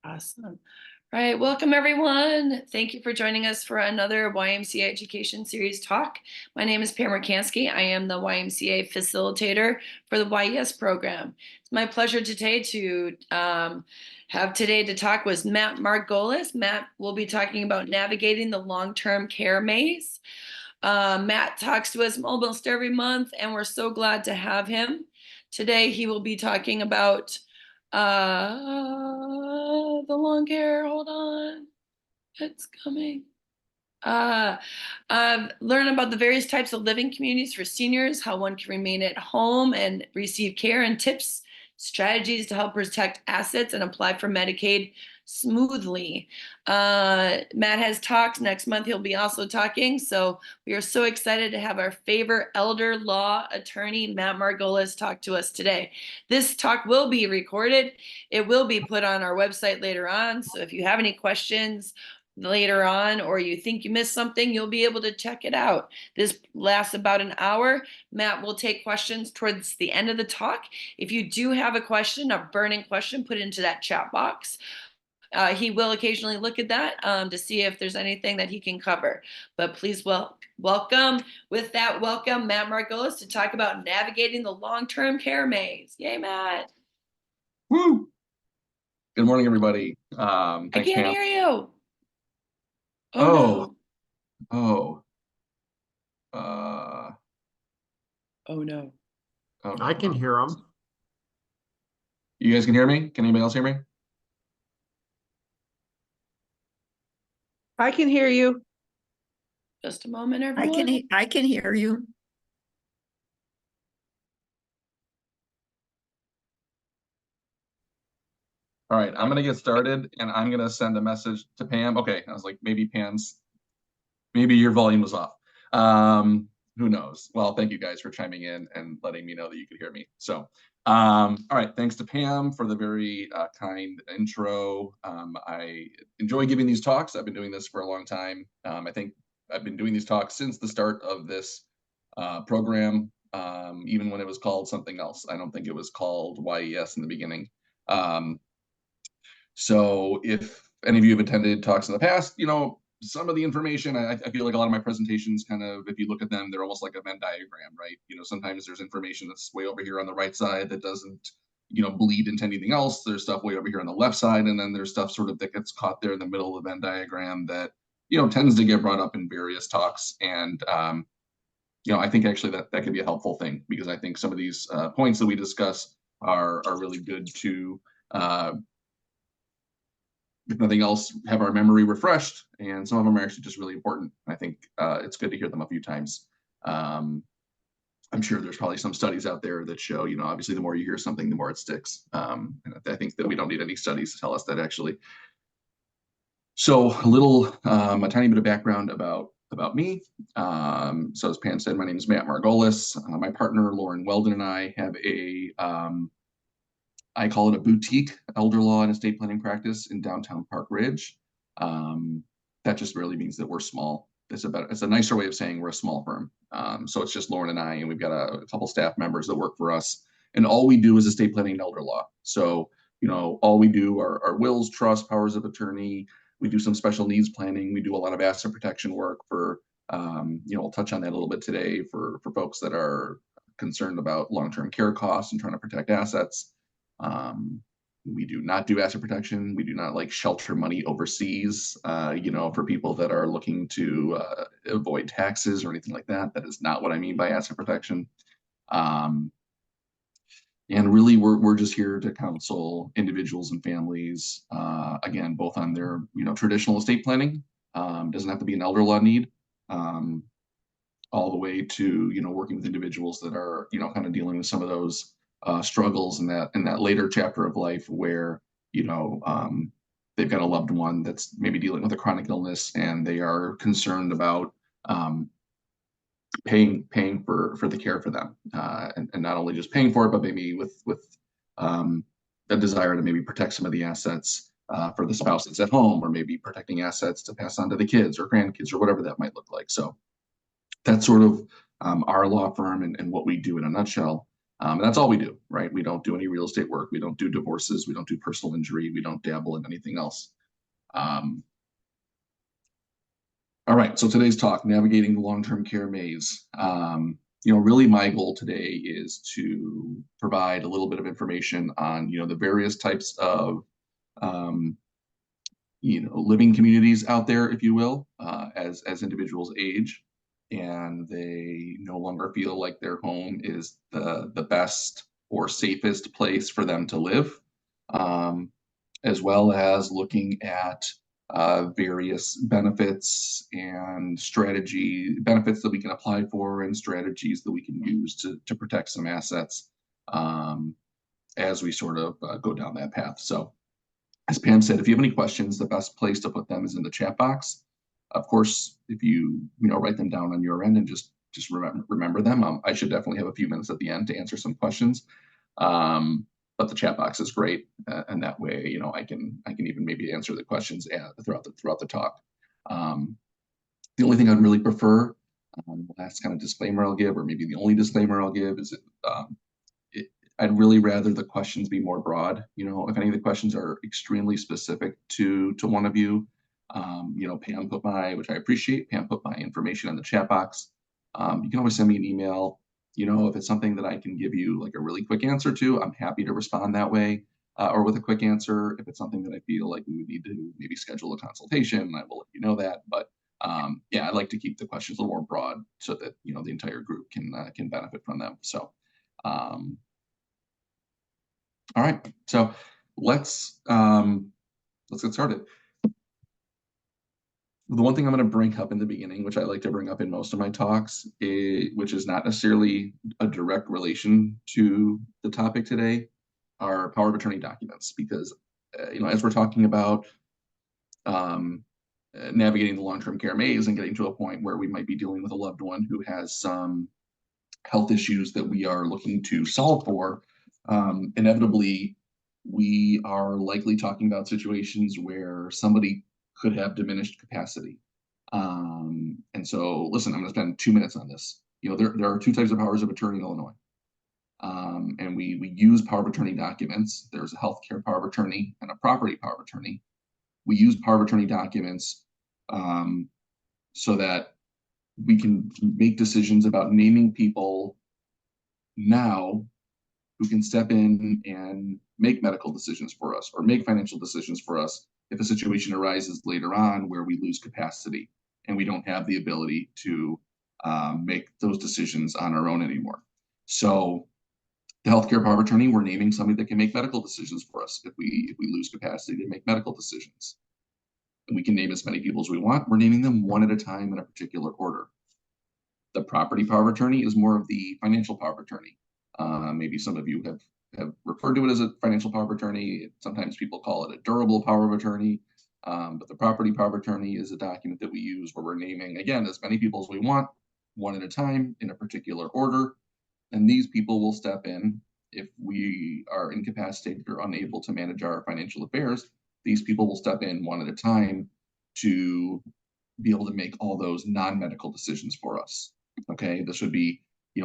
Awesome. All right, welcome everyone. Thank you for joining us for another YMCA Education Series talk. My name is Pam Rakansky. I am the YMCA facilitator for the YES program. It's my pleasure today to have today to talk with Matt Margolis. Matt will be talking about navigating the long-term care maze. Matt talks to us almost every month, and we're so glad to have him. Today, he will be talking about the long care. Hold on, it's coming. Learn about the various types of living communities for seniors, how one can remain at home and receive care, and tips, strategies to help protect assets and apply for Medicaid smoothly. Matt has talks. Next month he'll be also talking. So we are so excited to have our favorite elder law attorney, Matt Margolis, talk to us today. This talk will be recorded. It will be put on our website later on. So if you have any questions later on or you think you missed something, you'll be able to check it out. This lasts about an hour. Matt will take questions towards the end of the talk. If you do have a question, a burning question, put it into that chat box. He will occasionally look at that to see if there's anything that he can cover. But please welcome. With that, welcome Matt Margolis to talk about navigating the long-term care maze. Yay, Matt. Woo! Good morning, everybody. I can't hear you. Oh no. Oh no. I can hear them. You guys can hear me? Can anybody else hear me? I can hear you. Just a moment, everyone. I can hear you. All right, I'm gonna get started and I'm gonna send a message to Pam. Okay, I was like, maybe your volume was off. Who knows? Well, thank you guys for chiming in and letting me know that you could hear me. So, all right, thanks to Pam for the very kind intro. I enjoy giving these talks. I've been doing this for a long time. I think I've been doing these talks since the start of this program, even when it was called something else. I don't think it was called YES in the beginning. So if any of you have attended talks in the past, you know, some of the information, I feel like a lot of my presentations kind of, if you look at them, they're almost like a Venn diagram, right? You know, sometimes there's information that's way over here on the right side that doesn't, you know, bleed into anything else. There's stuff way over here on the left side, and then there's stuff sort of that gets caught there in the middle of the Venn diagram that, you know, tends to get brought up in various talks. And, you know, I think actually that could be a helpful thing, because I think some of these points that we discuss are really good to, if nothing else, have our memory refreshed, and some of them are actually just really important. I think it's good to hear them a few times. I'm sure there's probably some studies out there that show, you know, obviously the more you hear something, the more it sticks. And I think that we don't need any studies to tell us that, actually. So a tiny bit of background about me. So as Pam said, my name is Matt Margolis. My partner, Lauren Weldon, and I have I call it a boutique elder law and estate planning practice in downtown Park Ridge. That just really means that we're small. It's a nicer way of saying we're a small firm. So it's just Lauren and I, and we've got a couple staff members that work for us. And all we do is estate planning and elder law. So, you know, all we do are wills, trusts, powers of attorney. We do some special needs planning. We do a lot of asset protection work for, you know, we'll touch on that a little bit today for folks that are concerned about long-term care costs and trying to protect assets. We do not do asset protection. We do not like shelter money overseas, you know, for people that are looking to avoid taxes or anything like that. That is not what I mean by asset protection. And really, we're just here to counsel individuals and families, again, both on their, you know, traditional estate planning. Doesn't have to be an elder law need, all the way to, you know, working with individuals that are, you know, kind of dealing with some of those struggles in that later chapter of life where, you know, they've got a loved one that's maybe dealing with a chronic illness, and they are concerned about paying for the care for them, and not only just paying for it, but maybe with a desire to maybe protect some of the assets for the spouse that's at home, or maybe protecting assets to pass on to the kids or grandkids or whatever that might look like. So that's sort of our law firm and what we do in a nutshell. And that's all we do, right? We don't do any real estate work. We don't do divorces. We don't do personal injury. We don't dabble in anything else. All right, so today's talk, navigating the long-term care maze. Really my goal today is to provide a little bit of information on, the various types of, living communities out there, if you will, as individuals age and they no longer feel like their home is the best or safest place for them to live, as well as looking at various benefits and benefits that we can apply for and strategies that we can use to protect some assets as we sort of go down that path. So as Pam said, if you have any questions, the best place to put them is in the chat box. Of course, if you write them down on your end and just remember them, I should definitely have a few minutes at the end to answer some questions. But the chat box is great, and that way, I can even maybe answer the questions throughout the talk. The only thing I'd really prefer, the last kind of disclaimer I'll give, or maybe the only disclaimer I'll give, is I'd really rather the questions be more broad. If any of the questions are extremely specific to one of you, Pam put which I appreciate, Pam put my information in the chat box. You can always send me an email. If it's something that I can give you like a really quick answer to, I'm happy to respond that way, or with a quick answer. If it's something that I feel like we would need to maybe schedule a consultation, I will let you know that. But yeah, I like to keep the questions a little more broad so that the entire group can benefit from them. So all right, so let's get started. The one thing I'm going to bring up in the beginning, which I like to bring up in most of my talks, which is not necessarily a direct relation to the topic today, are power of attorney documents. Because, as we're talking about navigating the long-term care maze and getting to a point where we might be dealing with a loved one who has some health issues that we are looking to solve for, inevitably, we are likely talking about situations where somebody could have diminished capacity. And so, listen, I'm going to spend 2 minutes on this. There are two types of powers of attorney in Illinois. And we use power of attorney documents. There's a healthcare power of attorney and a property power of attorney. We use power of attorney documents so that we can make decisions about naming people now who can step in and make medical decisions for us or make financial decisions for us if a situation arises later on where we lose capacity and we don't have the ability to make those decisions on our own anymore. So the healthcare power of attorney, we're naming somebody that can make medical decisions for us if we lose capacity to make medical decisions. And we can name as many people as we want. We're naming them one at a time in a particular order. The property power of attorney is more of the financial power of attorney. Maybe some of you have referred to it as a financial power of attorney. Sometimes people call it a durable power of attorney. But the property power of attorney is a document that we use where we're naming, again, as many people as we want, one at a time in a particular order. And these people will step in if we are incapacitated or unable to manage our financial affairs. These people will step in one at a time to be able to make all those non-medical decisions for us. Okay, this would be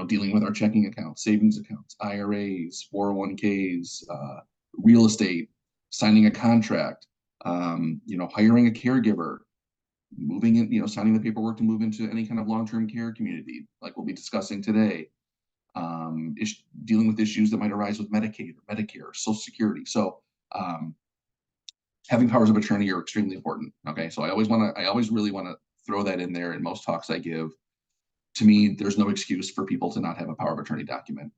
dealing with our checking accounts, savings accounts, IRAs, 401ks, real estate, signing a contract, hiring a caregiver, moving in, signing the paperwork to move into any kind of long-term care community, like we'll be discussing today, dealing with issues that might arise with Medicaid or Medicare, or Social Security. So having powers of attorney are extremely important. Okay, so I always really want to throw that in there in most talks I give. To me, there's no excuse for people to not have a power of attorney document.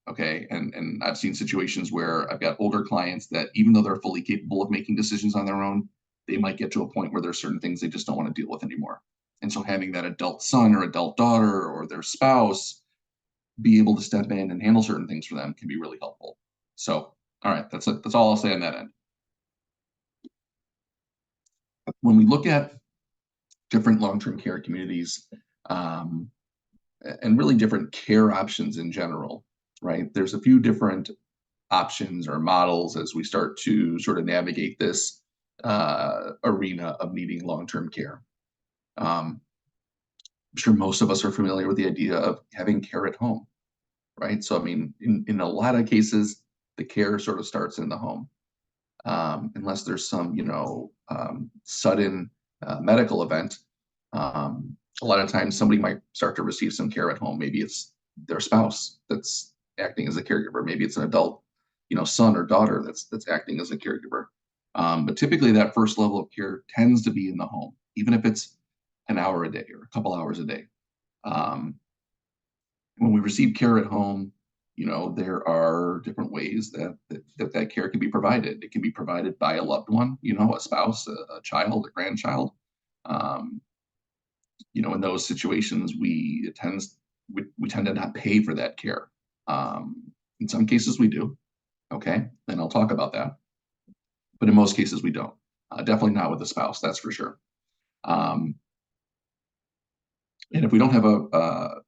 Okay, and I've seen situations where I've got older clients that even though they're fully capable of making decisions on their own, they might get to a point where there's certain things they just don't want to deal with anymore. And so having that adult son or adult daughter or their spouse be able to step in and handle certain things for them can be really helpful. So, all right, that's all I'll say on that end. When we look at different long-term care communities, and really different care options in general, right? There's a few different options or models as we start to sort of navigate this arena of needing long-term care. I'm sure most of us are familiar with the idea of having care at home, right? So, I mean, in a lot of cases, the care sort of starts in the home. Unless there's some, sudden medical event. A lot of times somebody might start to receive some care at home. Maybe it's their spouse that's acting as a caregiver. Maybe it's an adult, son or daughter that's acting as a caregiver. But typically that first level of care tends to be in the home, even if it's an hour a day or a couple hours a day. When we receive care at home, there are different ways that care can be provided. It can be provided by a loved one, a spouse, a child, a grandchild. In those situations, we tend to not pay for that care. In some cases we do, okay, and I'll talk about that. But in most cases we don't. Definitely not with a spouse, that's for sure. And if we don't have a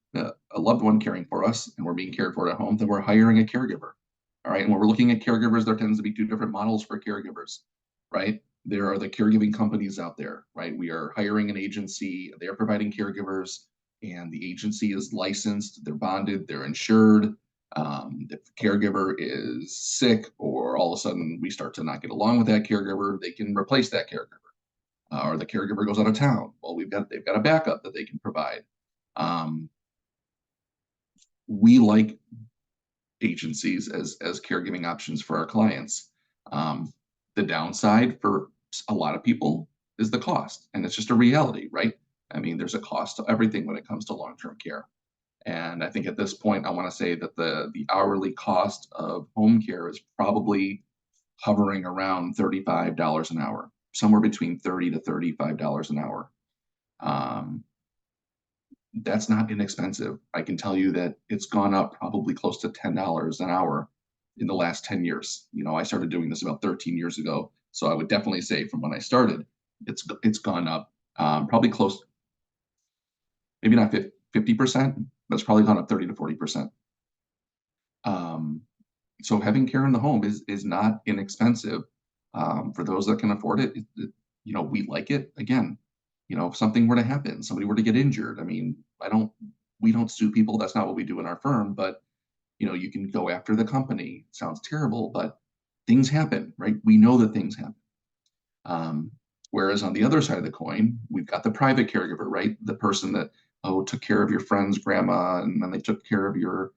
loved one caring for us and we're being cared for at home, then we're hiring a caregiver. All right. And when we're looking at caregivers, there tends to be two different models for caregivers, right? There are the caregiving companies out there, right? We are hiring an agency, they're providing caregivers, and the agency is licensed, they're bonded, they're insured. If the caregiver is sick or all of a sudden we start to not get along with that caregiver, they can replace that caregiver. Or the caregiver goes out of town. Well, they've got a backup that they can provide. We like agencies as caregiving options for our clients. The downside for a lot of people is the cost, and it's just a reality, right? I mean, there's a cost to everything when it comes to long-term care. And I think at this point, I want to say that the hourly cost of home care is probably hovering around $35 an hour, somewhere between $30 to $35 an hour. That's not inexpensive. I can tell you that it's gone up probably close to $10 an hour in the last 10 years. I started doing this about 13 years ago. So I would definitely say from when I started, it's gone up probably close, maybe not 50%, but it's probably gone up 30 to 40%. So having care in the home is not inexpensive. For those that can afford it, we like it. Again, if something were to happen, somebody were to get injured, I mean, we don't sue people. That's not what we do in our firm, but you can go after the company. It sounds terrible, but things happen, right? We know that things happen. Whereas on the other side of the coin, we've got the private caregiver, right? The person that, took care of your friend's grandma, and then they took care of your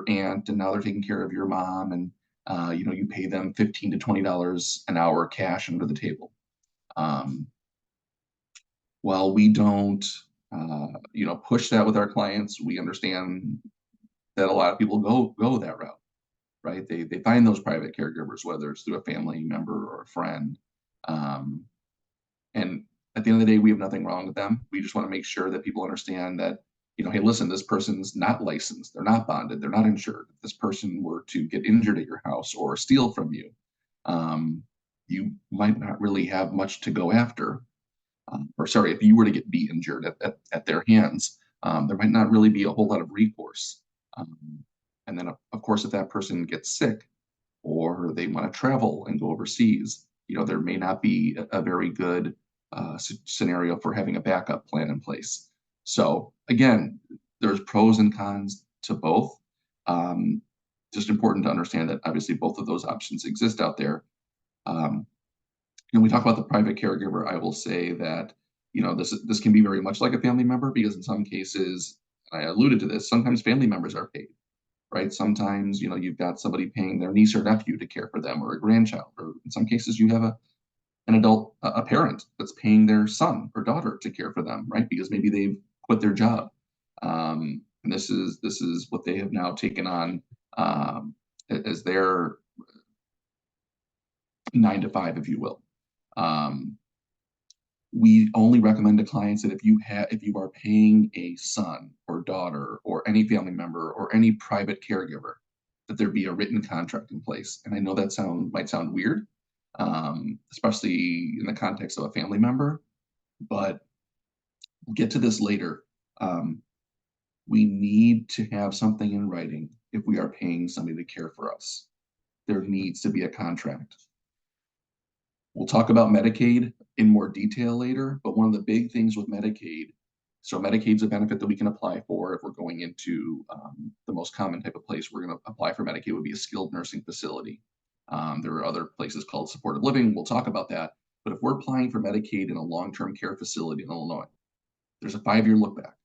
aunt, and now they're taking care of your mom, and you pay them $15 to $20 an hour cash under the table. While we don't, push that with our clients, we understand that a lot of people go that route, right? They find those private caregivers, whether it's through a family member or a friend. And at the end of the day, we have nothing wrong with them. We just want to make sure that people understand that, hey, listen, this person's not licensed, they're not bonded, they're not insured. If this person were to get injured at your house or steal from you, you might not really have much to go after. If you were to be injured at their hands, there might not really be a whole lot of recourse. And then, of course, if that person gets sick or they want to travel and go overseas, there may not be a very good scenario for having a backup plan in place. So again, there's pros and cons to both. Just important to understand that obviously both of those options exist out there. When we talk about the private caregiver, I will say that, this can be very much like a family member, because in some cases, and I alluded to this, sometimes family members are paid, right? Sometimes, you've got somebody paying their niece or nephew to care for them, or a grandchild, or in some cases you have an adult, a parent that's paying their son or daughter to care for them, right? Because maybe they've quit their job. And this is what they have now taken on as their 9 to 5, if you will. We only recommend to clients that if you are paying a son or daughter or any family member or any private caregiver, that there be a written contract in place. And I know that might sound weird, especially in the context of a family member, but we'll get to this later. We need to have something in writing if we are paying somebody to care for us. There needs to be a contract. We'll talk about Medicaid in more detail later, but one of the big things with Medicaid So Medicaid's a benefit that we can apply for if we're going into the most common type of place we're going to apply for Medicaid would be a skilled nursing facility. There are other places called supportive living. We'll talk about that. But if we're applying for Medicaid in a long-term care facility in Illinois, there's a 5-year look back.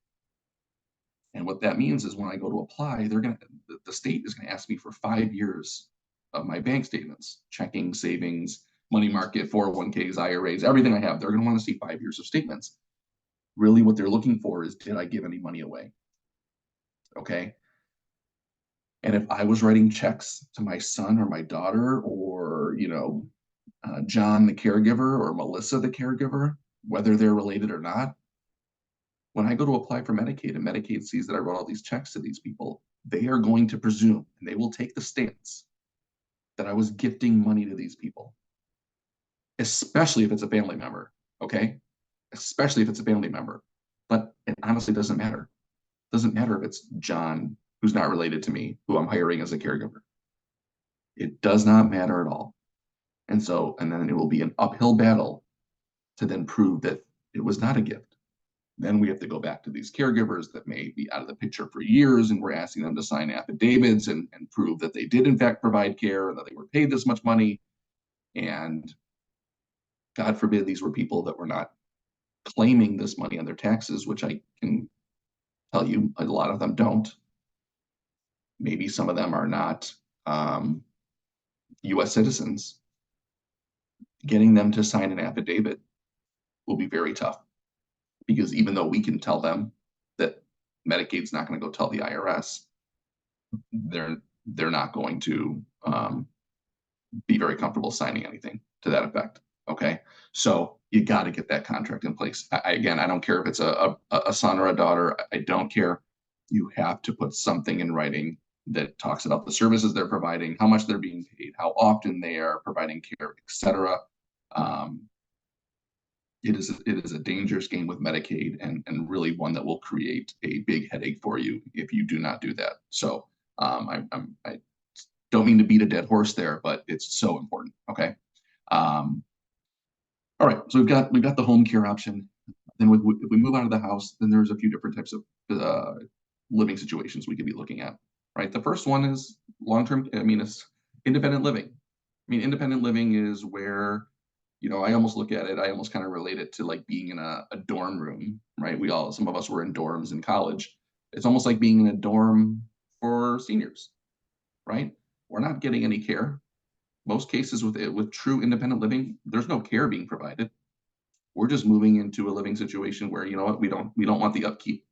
And what that means is when I go to apply, the state is going to ask me for 5 years of my bank statements, checking, savings, money market, 401ks, IRAs, everything I have. They're going to want to see 5 years of statements. Really what they're looking for is, did I give any money away? Okay. And if I was writing checks to my son or my daughter or, John, the caregiver, or Melissa, the caregiver, whether they're related or not, when I go to apply for Medicaid and Medicaid sees that I wrote all these checks to these people, they are going to presume, and they will take the stance that I was gifting money to these people, especially if it's a family member. Okay. Especially if it's a family member. But it honestly doesn't matter. It doesn't matter if it's John, who's not related to me, who I'm hiring as a caregiver. It does not matter at all. And then it will be an uphill battle to then prove that it was not a gift. Then we have to go back to these caregivers that may be out of the picture for years, and we're asking them to sign affidavits and prove that they did in fact provide care and that they were paid this much money. And God forbid these were people that were not claiming this money on their taxes, which I can tell you a lot of them don't. Maybe some of them are not US citizens. Getting them to sign an affidavit will be very tough, because even though we can tell them that Medicaid's not going to go tell the IRS, they're not going to be very comfortable signing anything to that effect. Okay, so you got to get that contract in place. Again, I don't care if it's a son or a daughter. I don't care. You have to put something in writing that talks about the services they're providing, how much they're being paid, how often they are providing care, etc. It is a dangerous game with Medicaid, and really one that will create a big headache for you if you do not do that. So I don't mean to beat a dead horse there, but it's so important. Okay. All right, so we've got the home care option. Then if we move out of the house, then there's a few different types of living situations we could be looking at. Right, the first one is long-term. It's independent living. Independent living is where, I almost look at it. I almost kind of relate it to like being in a dorm room. Right, some of us were in dorms in college. It's almost like being in a dorm for seniors. Right, we're not getting any care. Most cases with true independent living, there's no care being provided. We're just moving into a living situation where, we don't want the upkeep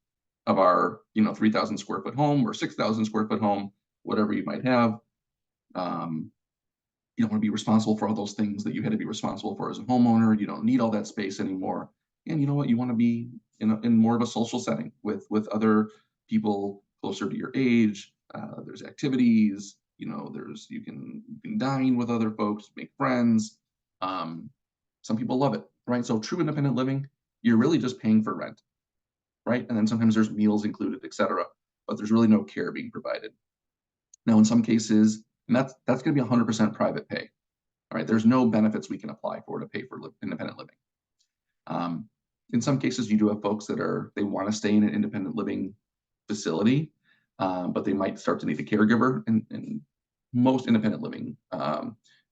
of our 3,000 square foot home or 6,000 square foot home, whatever you might have. You don't want to be responsible for all those things that you had to be responsible for as a homeowner. You don't need all that space anymore. And you know what? You want to be in more of a social setting with other people closer to your age. There's activities. You can dine with other folks, make friends. Some people love it, right? So true independent living, you're really just paying for rent, right? And then sometimes there's meals included, etc. But there's really no care being provided. Now, in some cases, and that's going to be 100% private pay. All right, there's no benefits we can apply for to pay for independent living. In some cases, you do have folks that they want to stay in an independent living facility, but they might start to need a caregiver. And most independent living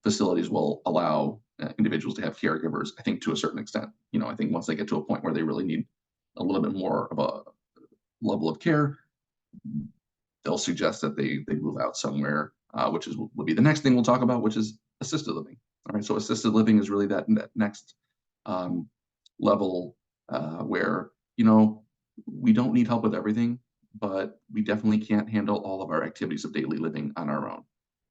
facilities will allow individuals to have caregivers, I think, to a certain extent. I think once they get to a point where they really need a little bit more of a level of care, they'll suggest that they move out somewhere, which will be the next thing we'll talk about, which is assisted living. All right, so assisted living is really that next level where, we don't need help with everything, but we definitely can't handle all of our activities of daily living on our own,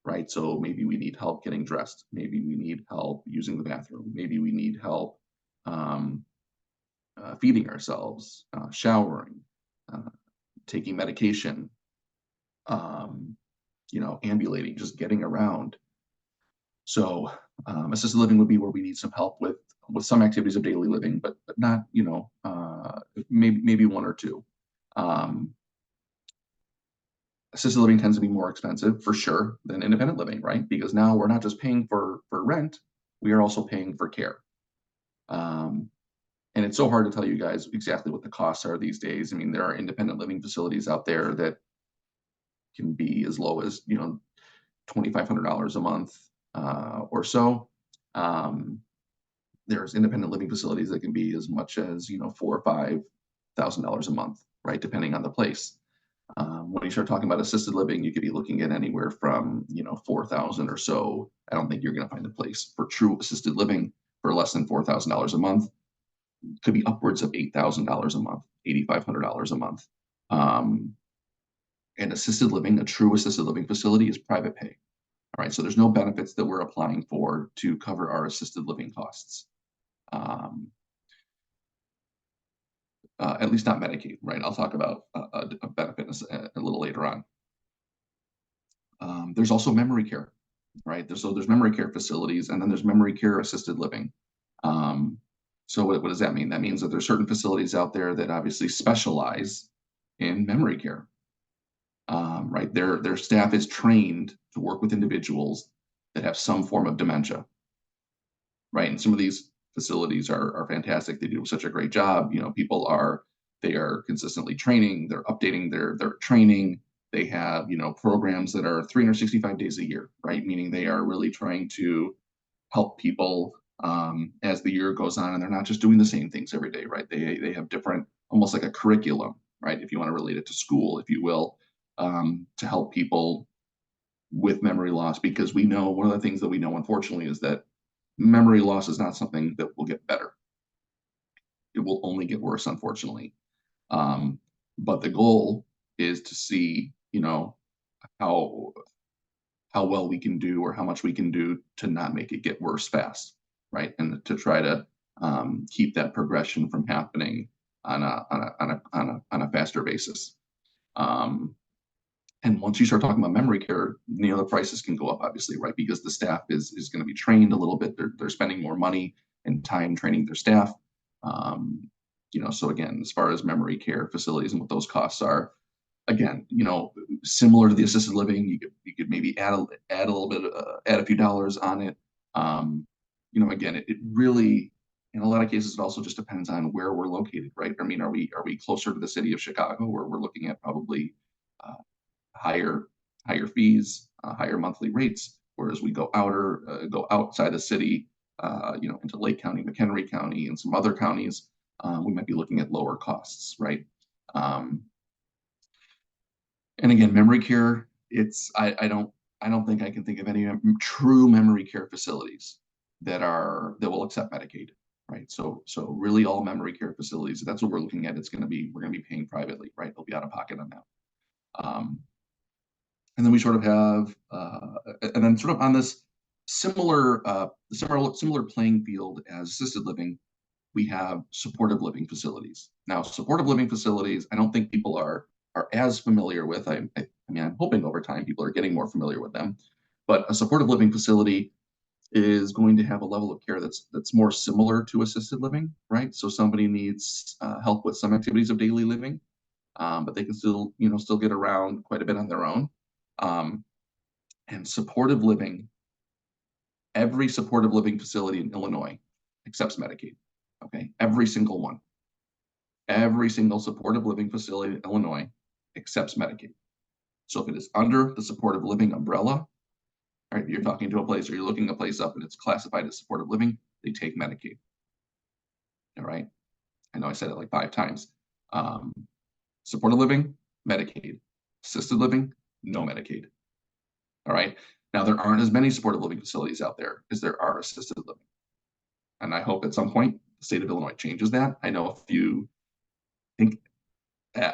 right? So maybe we need help getting dressed. Maybe we need help using the bathroom. Maybe we need help feeding ourselves, showering, taking medication, ambulating, just getting around. So assisted living would be where we need some help with some activities of daily living, but not, maybe one or two. Assisted living tends to be more expensive for sure than independent living, right? Because now we're not just paying for rent, we are also paying for care. And it's so hard to tell you guys exactly what the costs are these days. I mean, there are independent living facilities out there that can be as low as, you know, $2,500 a month or so. There's independent living facilities that can be as much as, you know, $4,000 or $5,000 a month, right, depending on the place. When you start talking about assisted living, you could be looking at anywhere from, you know, 4,000 or so. I don't think you're going to find a place for true assisted living for less than $4,000 a month. Could be upwards of $8,000 a month, $8,500 a month. And assisted living, a true assisted living facility, is private pay. All right, so there's no benefits that we're applying for to cover our assisted living costs. At least not Medicaid, right? I'll talk about a benefit a little later on. There's also memory care, right? There's memory care facilities, and then there's memory care assisted living. So what does that mean? That means that there's certain facilities out there that obviously specialize in memory care, right? Their staff is trained to work with individuals that have some form of dementia, right? And some of these facilities are fantastic. They do such a great job. You know, they are consistently training. They're updating their training. They have, you know, programs that are 365 days a year, right? Meaning they are really trying to help people as the year goes on, and they're not just doing the same things every day, right? They have different, almost like a curriculum, right? If you want to relate it to school, if you will, to help people with memory loss, because we know one of the things that we know, unfortunately, is that memory loss is not something that will get better. It will only get worse, unfortunately. But the goal is to see, you know, how well we can do, or how much we can do to not make it get worse fast, right? And to try to keep that progression from happening on a faster basis. And once you start talking about memory care, you know, the prices can go up, obviously, right? Because the staff is going to be trained a little bit. They're spending more money and time training their staff. You know, so again, as far as memory care facilities and what those costs are, again, you know, similar to the assisted living, you could maybe add a little bit, add a few dollars on it. You know, again, it really, in a lot of cases, it also just depends on where we're located, right? I mean, are we closer to the city of Chicago, where we're looking at probably higher fees, higher monthly rates, whereas we go outside the city, you know, into Lake County, McHenry County, and some other counties, we might be looking at lower costs, right? And again, memory care, I don't think I can think of any true memory care facilities that will accept Medicaid, right? So really, all memory care facilities, that's what we're looking at. We're going to be paying privately, right? They'll be out of pocket on that. And then we sort of have, and then sort of on this similar playing field as assisted living, we have supportive living facilities. Now, supportive living facilities, I don't think people are as familiar with. I mean, I'm hoping over time people are getting more familiar with them. But a supportive living facility is going to have a level of care that's more similar to assisted living, right? So somebody needs help with some activities of daily living, but they can still get around quite a bit on their own. And supportive living, every supportive living facility in Illinois accepts Medicaid. Okay, every single one. Every single supportive living facility in Illinois accepts Medicaid. So if it is under the supportive living umbrella, all right, if you're talking to a place or you're looking a place up and it's classified as supportive living, they take Medicaid. All right, I know I said it like 5 times. Supportive living, Medicaid. Assisted living, no Medicaid. All right. Now, there aren't as many supportive living facilities out there as there are assisted living. And I hope at some point the state of Illinois changes that. I know if you think, and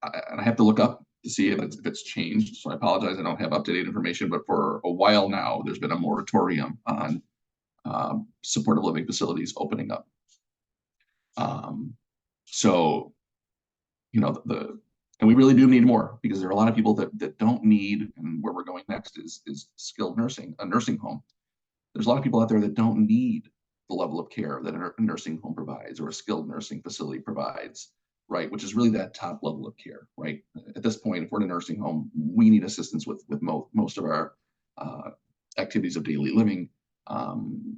I have to look up to see if it's changed. So I apologize, I don't have up-to-date information, but for a while now, there's been a moratorium on supportive living facilities opening up. So, you know, and we really do need more, because there are a lot of people that don't need, and where we're going next is skilled nursing, a nursing home. There's a lot of people out there that don't need the level of care that a nursing home provides or a skilled nursing facility provides, right? Which is really that top level of care, right? At this point, if we're in a nursing home, we need assistance with most of our activities of daily living.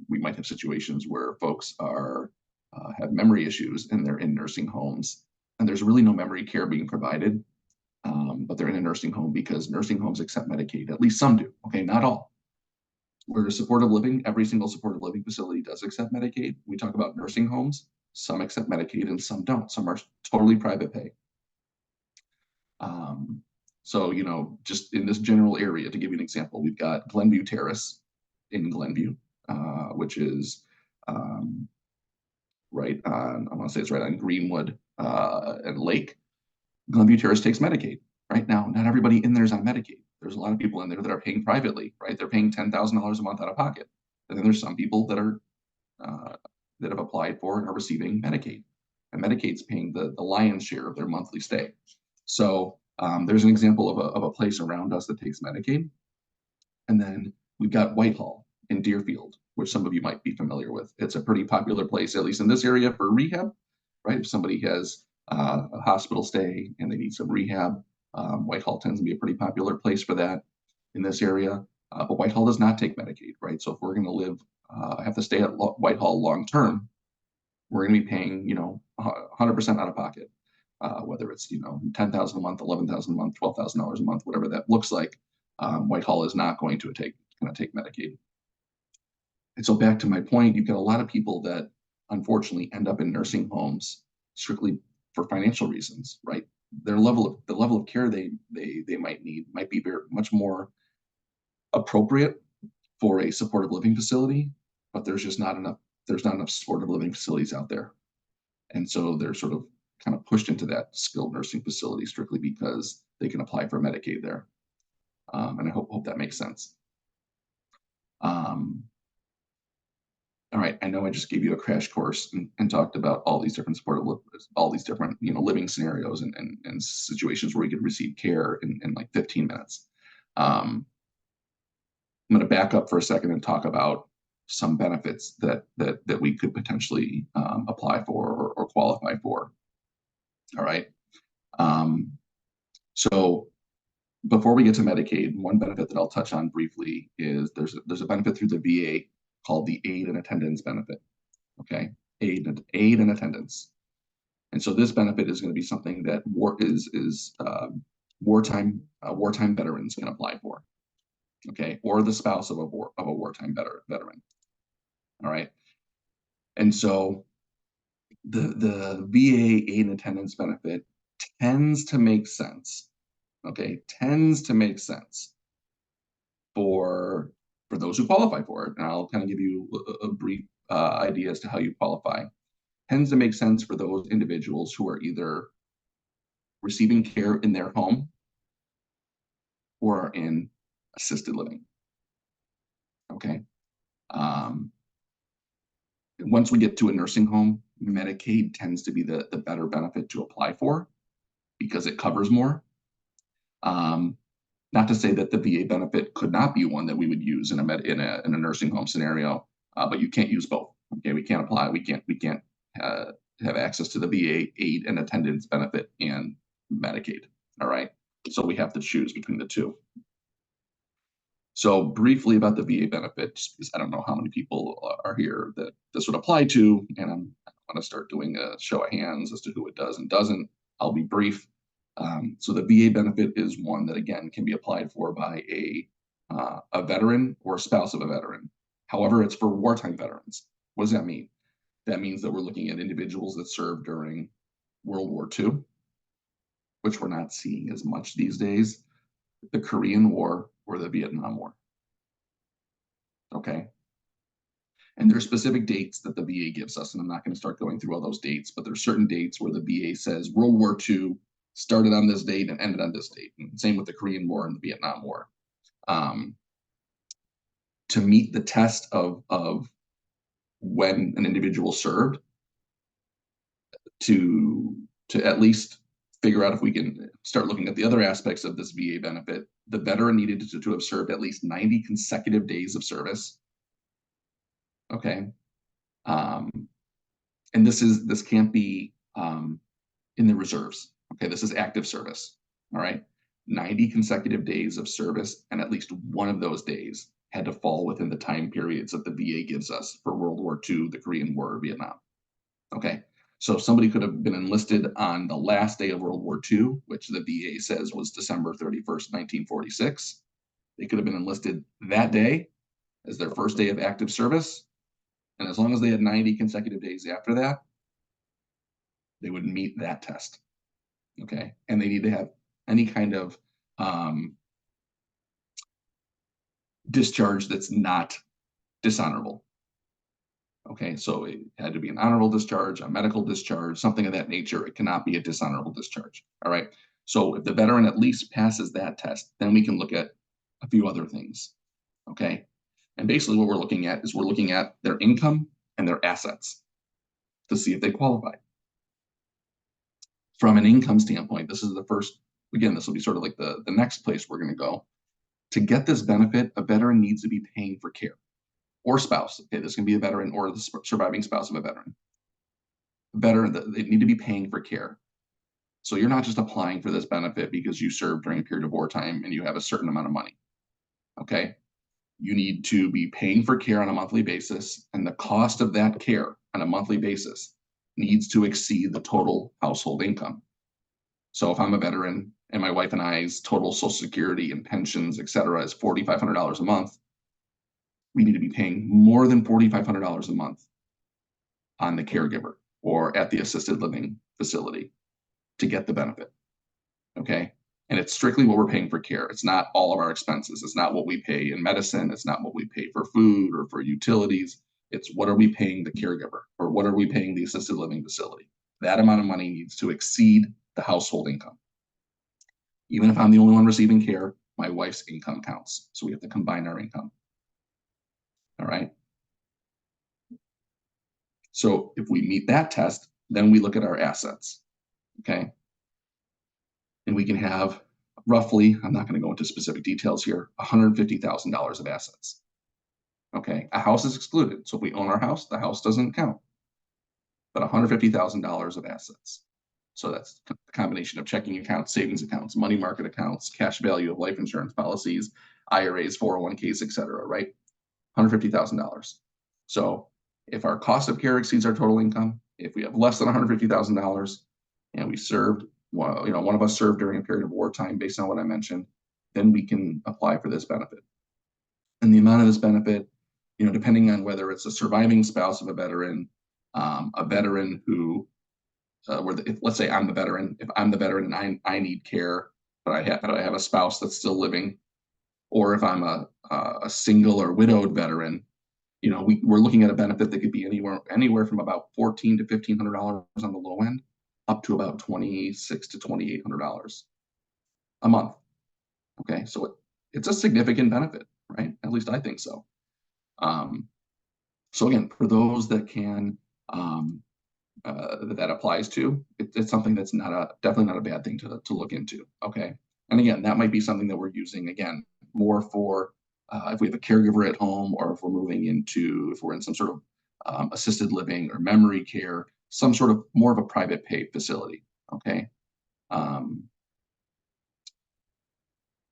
We might have situations where folks are have memory issues and they're in nursing homes, and there's really no memory care being provided, but they're in a nursing home because nursing homes accept Medicaid. At least some do. Okay, not all. Whereas supportive living, every single supportive living facility does accept Medicaid. We talk about nursing homes, some accept Medicaid and some don't. Some are totally private pay. So, you know, just in this general area, to give you an example, we've got Glenview Terrace in Glenview, which is right on, I want to say it's right on Greenwood and Lake. Glenview Terrace takes Medicaid. Right now, not everybody in there is on Medicaid. There's a lot of people in there that are paying privately, right? They're paying $10,000 a month out of pocket. And then there's some people that are that have applied for and are receiving Medicaid. And Medicaid's paying the lion's share of their monthly stay. So there's an example of a place around us that takes Medicaid. And then we've got Whitehall in Deerfield, which some of you might be familiar with. It's a pretty popular place, at least in this area, for rehab, right? If somebody has a hospital stay and they need some rehab, Whitehall tends to be a pretty popular place for that in this area. But Whitehall does not take Medicaid, right? So if we're going to live, have to stay at Whitehall long term, we're going to be paying, you know, 100% out of pocket, whether it's, you know, $10,000 a month, $11,000 a month, $12,000 a month, whatever that looks like. Whitehall is not going to take Medicaid. And so back to my point, you've got a lot of people that unfortunately end up in nursing homes strictly for financial reasons, right? The level of care they might need might be very much more appropriate for a supportive living facility, but there's not enough supportive living facilities out there. And so they're sort of kind of pushed into that skilled nursing facility strictly because they can apply for Medicaid there. And I hope that makes sense. All right, I know I just gave you a crash course and talked about all these different you know, living scenarios and situations where we could receive care in like 15 minutes. I'm going to back up for a second and talk about some benefits that we could potentially apply for or qualify for. All right. So before we get to Medicaid, one benefit that I'll touch on briefly is there's a benefit through the VA called the aid and attendance benefit. Okay, aid and attendance. And so this benefit is going to be something that wartime veterans can apply for. Okay, or the spouse of a wartime veteran. All right, and so the VA aid and attendance benefit tends to make sense. Okay, tends to make sense for those who qualify for it. And I'll kind of give you a brief idea as to how you qualify. Tends to make sense for those individuals who are either receiving care in their home or are in assisted living. Okay. Once we get to a nursing home, Medicaid tends to be the better benefit to apply for because it covers more. Not to say that the VA benefit could not be one that we would use in a nursing home scenario, but you can't use both. Okay, we can't apply. We can't have access to the VA aid and attendance benefit and Medicaid. All right, so we have to choose between the two. So briefly about the VA benefit, just because I don't know how many people are here that this would apply to, and I want to start doing a show of hands as to who it does and doesn't. I'll be brief. So the VA benefit is one that, again, can be applied for by a veteran or a spouse of a veteran. However, it's for wartime veterans. What does that mean? That means that we're looking at individuals that served during World War II, which we're not seeing as much these days, the Korean War or the Vietnam War. Okay. And there are specific dates that the VA gives us, and I'm not going to start going through all those dates, but there's certain dates where the VA says World War II started on this date and ended on this date. And same with the Korean War and the Vietnam War. To meet the test of when an individual served, to at least figure out if we can start looking at the other aspects of this VA benefit, the veteran needed to have served at least 90 consecutive days of service. Okay. And this can't be in the reserves. Okay, this is active service. All right, 90 consecutive days of service, and at least one of those days had to fall within the time periods that the VA gives us for World War II, the Korean War, or Vietnam. Okay, so somebody could have been enlisted on the last day of World War II, which the VA says was December 31st, 1946. They could have been enlisted that day as their first day of active service. And as long as they had 90 consecutive days after that, they would meet that test. Okay, and they need to have any kind of discharge that's not dishonorable. Okay, so it had to be an honorable discharge, a medical discharge, something of that nature. It cannot be a dishonorable discharge. All right, so if the veteran at least passes that test, then we can look at a few other things. Okay, and basically what we're looking at is we're looking at their income and their assets to see if they qualify. From an income standpoint, this is the first, again, this will be sort of like the next place we're going to go. To get this benefit, a veteran needs to be paying for care, or spouse. Okay, this can be a veteran or the surviving spouse of a veteran. They need to be paying for care. So you're not just applying for this benefit because you served during a period of wartime and you have a certain amount of money. Okay, you need to be paying for care on a monthly basis, and the cost of that care on a monthly basis needs to exceed the total household income. So if I'm a veteran and my wife and I's total Social Security and pensions, et cetera, is $4,500 a month, we need to be paying more than $4,500 a month on the caregiver or at the assisted living facility to get the benefit. Okay, and it's strictly what we're paying for care. It's not all of our expenses. It's not what we pay in medicine. It's not what we pay for food or for utilities. It's what are we paying the caregiver or what are we paying the assisted living facility? That amount of money needs to exceed the household income. Even if I'm the only one receiving care, my wife's income counts. So we have to combine our income. All right. So if we meet that test, then we look at our assets. Okay. And we can have roughly, I'm not going to go into specific details here, $150,000 of assets. Okay, a house is excluded. So if we own our house, the house doesn't count. But $150,000 of assets. So that's a combination of checking accounts, savings accounts, money market accounts, cash value of life insurance policies, IRAs, 401ks, et cetera, right? $150,000. So if our cost of care exceeds our total income, if we have less than $150,000 and we served, well, one of us served during a period of wartime based on what I mentioned, then we can apply for this benefit. And the amount of this benefit, depending on whether it's a surviving spouse of a veteran who, let's say I'm the veteran, if I'm the veteran and I need care, but I have a spouse that's still living, or if I'm a single or widowed veteran, we're looking at a benefit that could be anywhere from about $1,400 to $1,500 on the low end, up to about $2,600 to $2,800 a month. Okay, so it's a significant benefit, right? At least I think so. So again, for those that can, that applies to, it's something that's definitely not a bad thing to look into. Okay, and again, that might be something that we're using again more for if we have a caregiver at home, or if we're in some sort of assisted living or memory care, some sort of more of a private pay facility. Okay.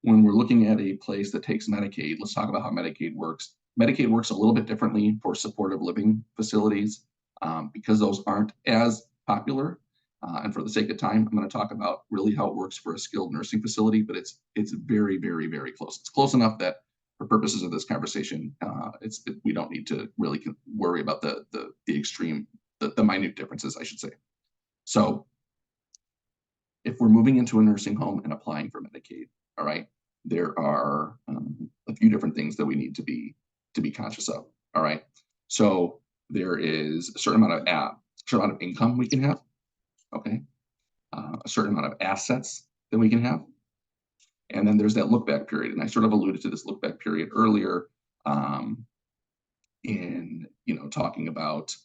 When we're looking at a place that takes Medicaid, let's talk about how Medicaid works. Medicaid works a little bit differently for supportive living facilities because those aren't as popular. And for the sake of time, I'm going to talk about really how it works for a skilled nursing facility, but it's very, very, very close. It's close enough that for purposes of this conversation, we don't need to really worry about the extreme, the minute differences, I should say. So if we're moving into a nursing home and applying for Medicaid, all right, there are a few different things that we need to be conscious of. All right, so there is a certain amount of income we can have. Okay, a certain amount of assets that we can have, and then there's that look back period. And I sort of alluded to this look back period earlier in talking about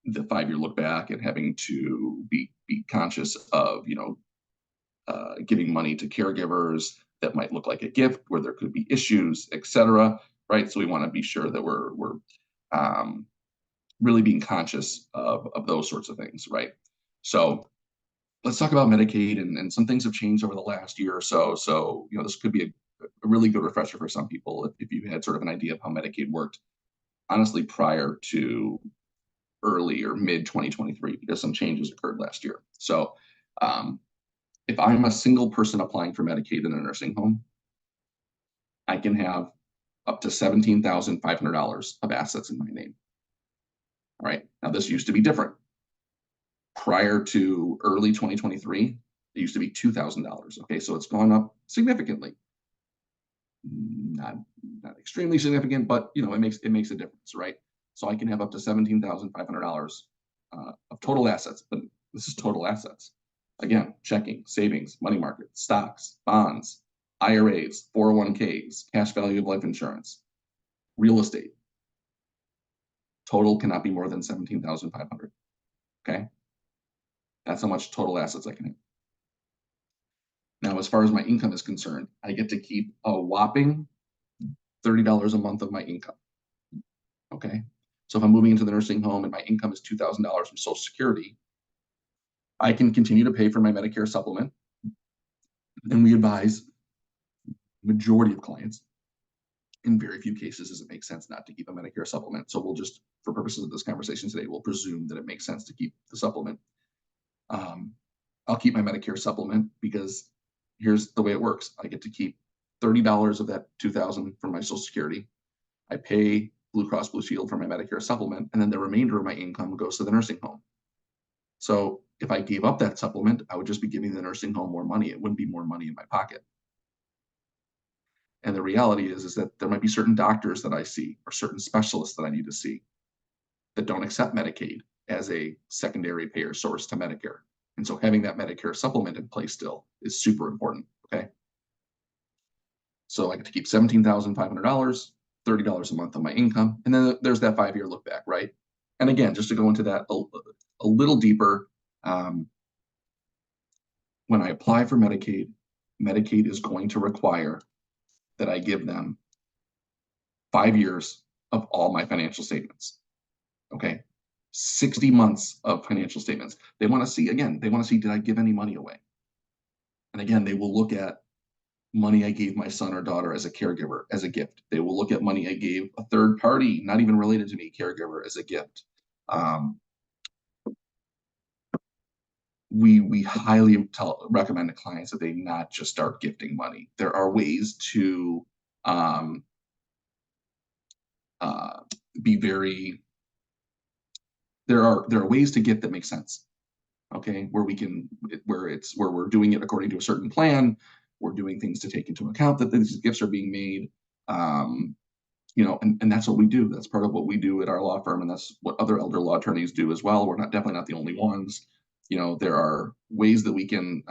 the 5-year look back and having to be conscious of giving money to caregivers that might look like a gift where there could be issues, etc. Right? So we want to be sure that we're really being conscious of those sorts of things, right? So let's talk about Medicaid, and some things have changed over the last year or so. So this could be a really good refresher for some people if you had sort of an idea of how Medicaid worked. honestly prior to early or mid 2023 because some changes occurred last year. So if I'm a single person applying for Medicaid in a nursing home, I can have up to $17,500 of assets in my name. All right. Now, this used to be different. Prior to early 2023, it used to be $2,000. Okay. So it's gone up significantly. Not extremely significant, but it makes a difference, right? So I can have up to $17,500 of total assets, but this is total assets. Again, checking, savings, money market, stocks, bonds, IRAs, 401ks, cash value of life insurance, real estate. Total cannot be more than $17,500. Okay, that's how much total assets I can have. Now, as far as my income is concerned, I get to keep a whopping $30 a month of my income. Okay, so if I'm moving into the nursing home and my income is $2,000 from Social Security, I can continue to pay for my Medicare supplement. And we advise majority of clients, in very few cases does it make sense not to keep a Medicare supplement. So we'll just, for purposes of this conversation today, we'll presume that it makes sense to keep the supplement. I'll keep my Medicare supplement because here's the way it works. I get to keep $30 of that $2,000 from my Social Security. I pay Blue Cross Blue Shield for my Medicare supplement, and then the remainder of my income goes to the nursing home. So if I gave up that supplement, I would just be giving the nursing home more money. It wouldn't be more money in my pocket. And the reality is that there might be certain doctors that I see or certain specialists that I need to see that don't accept Medicaid as a secondary payer source to Medicare. And so having that Medicare supplement in place still is super important, okay? So I get to keep $17,500, $30 a month of my income, and then there's that 5-year look back, right? And again, just to go into that a little deeper, when I apply for Medicaid, Medicaid is going to require that I give them 5 years of all my financial statements. Okay, 60 months of financial statements. They want to see, again, did I give any money away? And again, they will look at money I gave my son or daughter as a caregiver, as a gift. They will look at money I gave a third party, not even related to me, caregiver, as a gift. We highly recommend to clients that they not just start gifting money. There are ways to be very, there are ways to gift that make sense. Okay, where we're doing it according to a certain plan. We're doing things to take into account that these gifts are being made. And that's what we do. That's part of what we do at our law firm, and that's what other elder law attorneys do as well. We're definitely not the only ones. There are ways that we can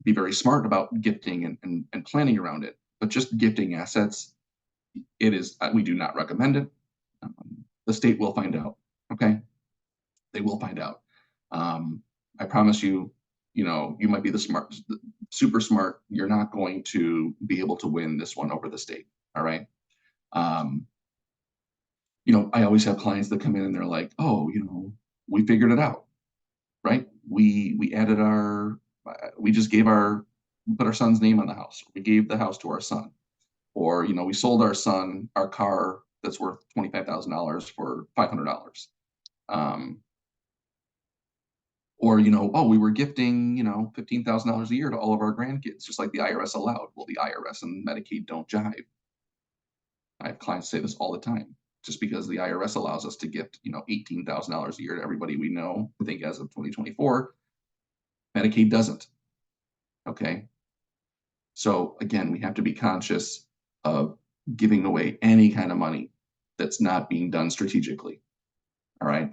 be very smart about gifting and planning around it. But just gifting assets, we do not recommend it. The state will find out. Okay, they will find out. I promise you, you might be super smart. You're not going to be able to win this one over the state. All right. I always have clients that come in and they're like, oh, we figured it out, right? We just put our son's name on the house. We gave the house to our son, or, we sold our son our car that's worth $25,000 for $500. Or, we were gifting, $15,000 a year to all of our grandkids, just like the IRS allowed. Well, the IRS and Medicaid don't jive. I have clients say this all the time. Just because the IRS allows us to gift, $18,000 a year to everybody we know, I think as of 2024, Medicaid doesn't. Okay. So again, we have to be conscious of giving away any kind of money that's not being done strategically. All right.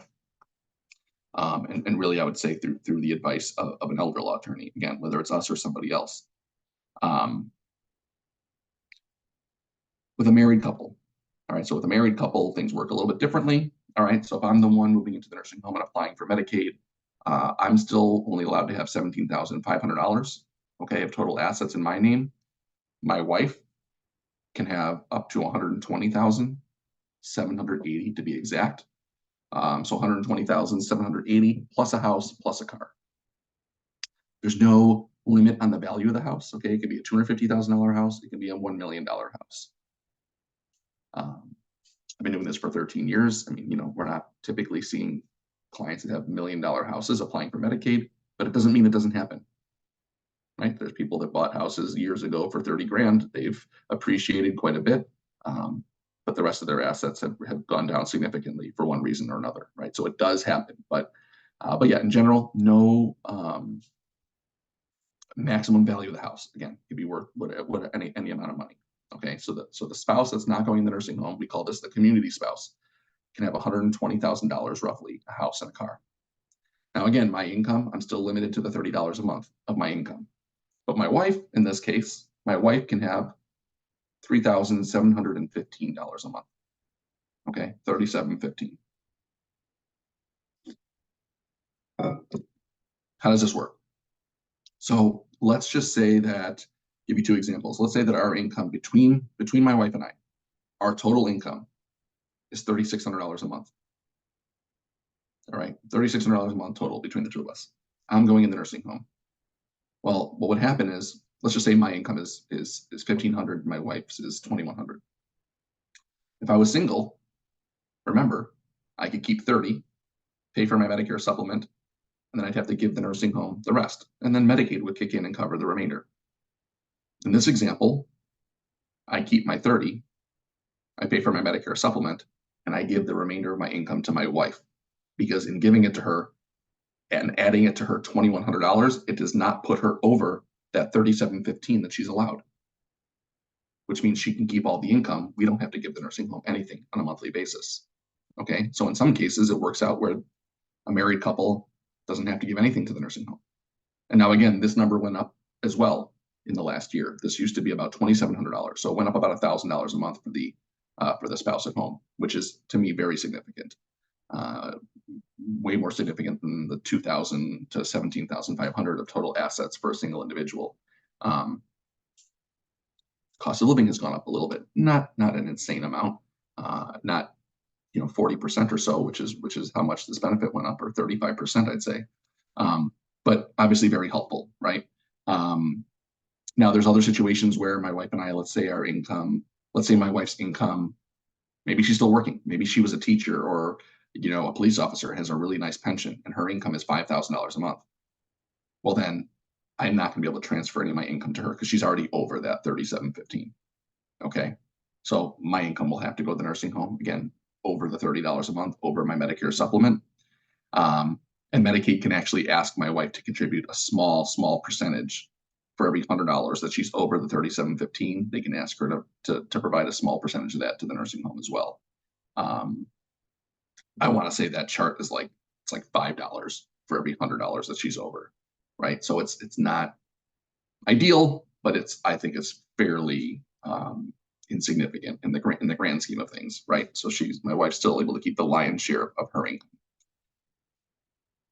And really, I would say through the advice of an elder law attorney, again, whether it's us or somebody else. With a married couple, all right, so with a married couple, things work a little bit differently. All right, so if I'm the one moving into the nursing home and applying for Medicaid, I'm still only allowed to have $17,500, okay, of total assets in my name. My wife can have up to $120,780 to be exact. So $120,780 plus a house plus a car. There's no limit on the value of the house. Okay, it could be a $250,000 house. It could be a $1 million house. I've been doing this for 13 years. I mean, we're not typically seeing clients that have $1 million houses applying for Medicaid, but it doesn't mean it doesn't happen. Right? There's people that bought houses years ago for 30 grand. They've appreciated quite a bit, but the rest of their assets have gone down significantly for one reason or another, right? So it does happen, but yeah, in general, no maximum value of the house. Again, could be worth what any amount of money. Okay, so the spouse that's not going in the nursing home, we call this the community spouse, can have $120,000 roughly, a house and a car. Now, again, my income, I'm still limited to the $30 a month of my income. But my wife, in this case, my wife can have $3,715 a month. Okay, $3,715. How does this work? So let's just say that, give you two examples. Let's say that our income between my wife and I, our total income is $3,600 a month. All right, $3,600 a month total between the two of us. I'm going in the nursing home. Well, what would happen is, let's just say my income is $1,500, my wife's is $2,100. If I was single, remember, I could keep 30, pay for my Medicare supplement, and then I'd have to give the nursing home the rest. And then Medicaid would kick in and cover the remainder. In this example, I keep my 30, I pay for my Medicare supplement, and I give the remainder of my income to my wife. Because in giving it to her and adding it to her $2,100, it does not put her over that $3,715 that she's allowed, which means she can keep all the income. We don't have to give the nursing home anything on a monthly basis. Okay, so in some cases, it works out where a married couple doesn't have to give anything to the nursing home. And now again, this number went up as well in the last year. This used to be about $2,700, so it went up about $1,000 a month for the spouse at home, which is to me very significant. Way more significant than the $2,000 to $17,500 of total assets for a single individual. Cost of living has gone up a little bit, not an insane amount, not 40% or so, which is how much this benefit went up, or 35%, I'd say. But obviously very helpful, right? Now there's other situations where my wife and I, let's say my wife's income, maybe she's still working, maybe she was a teacher or a police officer, has a really nice pension, and her income is $5,000 a month. Well, then I'm not going to be able to transfer any of my income to her because she's already over that $3,715. Okay, so my income will have to go to the nursing home, again, over the $30 a month, over my Medicare supplement. And Medicaid can actually ask my wife to contribute a small percentage for every $100 that she's over the $3,715. They can ask her to provide a small percentage of that to the nursing home as well. I want to say that chart is it's like $5 for every $100 that she's over, right? So it's not ideal, but I think it's fairly insignificant in the grand scheme of things, right? So my wife's still able to keep the lion's share of her income.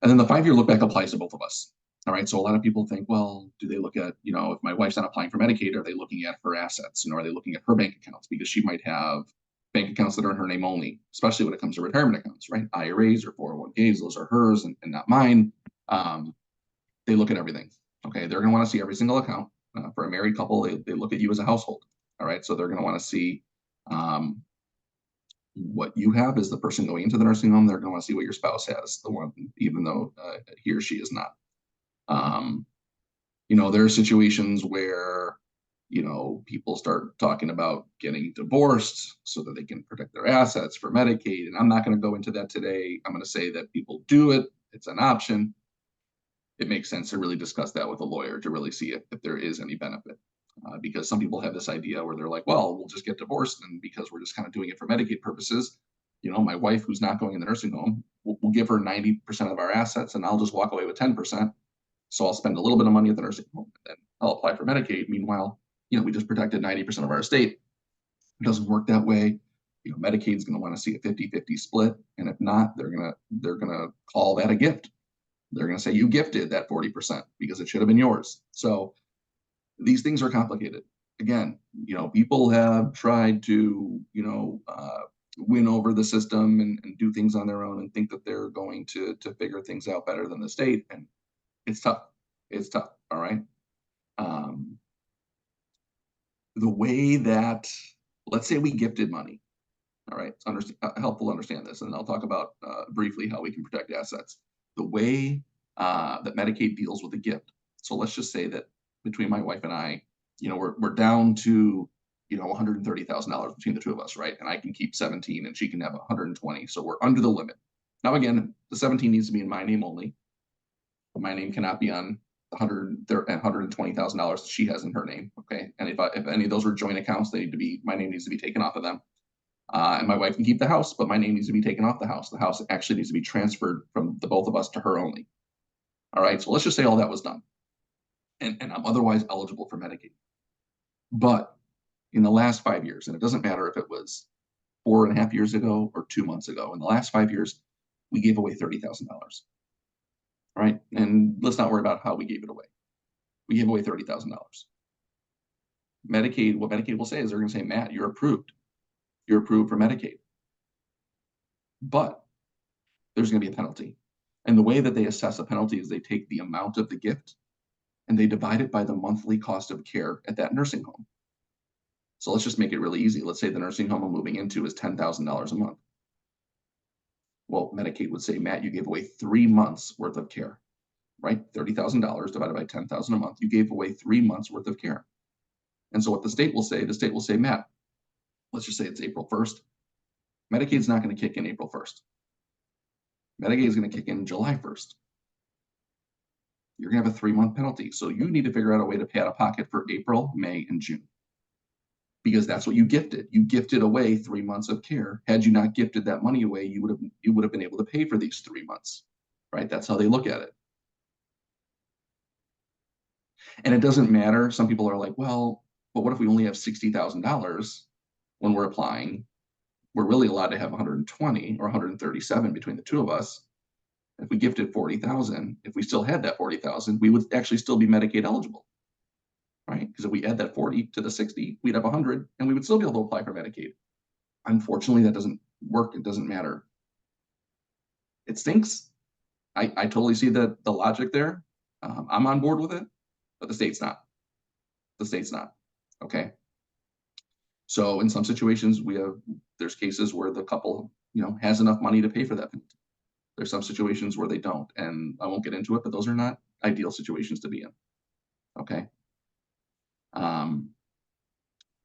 And then the 5-year look back applies to both of us. All right. So a lot of people think, well, do they look at, if my wife's not applying for Medicaid, are they looking at her assets? Are they looking at her bank accounts? Because she might have bank accounts that are in her name only, especially when it comes to retirement accounts, right? IRAs or 401ks, those are hers and not mine. They look at everything. Okay. They're going to want to see every single account. For a married couple, they look at you as a household. All right. So they're going to want to see what you have as the person going into the nursing home. They're going to want to see what your spouse has, the one, even though he or she is not. There are situations where, people start talking about getting divorced so that they can protect their assets for Medicaid. And I'm not going to go into that today. I'm going to say that people do it. It's an option. It makes sense to really discuss that with a lawyer to really see if there is any benefit. Because some people have this idea where they're like, well, we'll just get divorced. And because we're just kind of doing it for Medicaid purposes, my wife who's not going in the nursing home, we'll give her 90% of our assets and I'll just walk away with 10%. So I'll spend a little bit of money at the nursing home and then I'll apply for Medicaid. Meanwhile, we just protected 90% of our estate. It doesn't work that way. Medicaid's going to want to see a 50-50 split. And if not, they're going to call that a gift. They're going to say you gifted that 40% because it should have been yours. So these things are complicated. Again, people have tried to, win over the system and do things on their own and think that they're going to figure things out better than the state. And it's tough. It's tough. All right. The way that, let's say we gifted money, All right, it's helpful to understand this, and I'll talk about briefly how we can protect assets. The way that Medicaid deals with the gift. So let's just say that between my wife and I, we're down to $130,000 between the two of us, right? And I can keep 17, and she can have 120. So we're under the limit. Now again, the 17 needs to be in my name only. My name cannot be on $120,000 that she has in her name. Okay, and if any of those are joint accounts, my name needs to be taken off of them. And my wife can keep the house, but my name needs to be taken off the house. The house actually needs to be transferred from the both of us to her only. All right, so let's just say all that was done. And I'm otherwise eligible for Medicaid. But in the last 5 years, and it doesn't matter if it was 4.5 years ago or 2 months ago, in the last 5 years, we gave away $30,000. Right? And let's not worry about how we gave it away. We gave away $30,000. Medicaid, what Medicaid will say is they're going to say, Matt, you're approved. You're approved for Medicaid. But there's going to be a penalty. And the way that they assess a penalty is they take the amount of the gift and they divide it by the monthly cost of care at that nursing home. So let's just make it really easy. Let's say the nursing home I'm moving into is $10,000 a month. Well, Medicaid would say, Matt, you gave away 3 months worth of care, right? $30,000 divided by 10,000 a month. You gave away 3 months worth of care. And so what the state will say, Matt, let's just say it's April 1st. Medicaid's not going to kick in April 1st. Medicaid is going to kick in July 1st. You're going to have a 3-month penalty. So you need to figure out a way to pay out of pocket for April, May, and June. Because that's what you gifted. You gifted away 3 months of care. Had you not gifted that money away, you would have been able to pay for these 3 months, right? That's how they look at it. And it doesn't matter. Some people are like, well, but what if we only have $60,000 when we're applying? We're really allowed to have 120 or 137 between the two of us. If we gifted 40,000, if we still had that 40,000, we would actually still be Medicaid eligible, right? Because if we add that 40 to the 60, we'd have 100 and we would still be able to apply for Medicaid. Unfortunately, that doesn't work. It doesn't matter. It stinks. I totally see the logic there. I'm on board with it, but the state's not. The state's not, okay? So in some situations, there's cases where the couple, has enough money to pay for that penalty. There's some situations where they don't, and I won't get into it, but those are not ideal situations to be in, okay?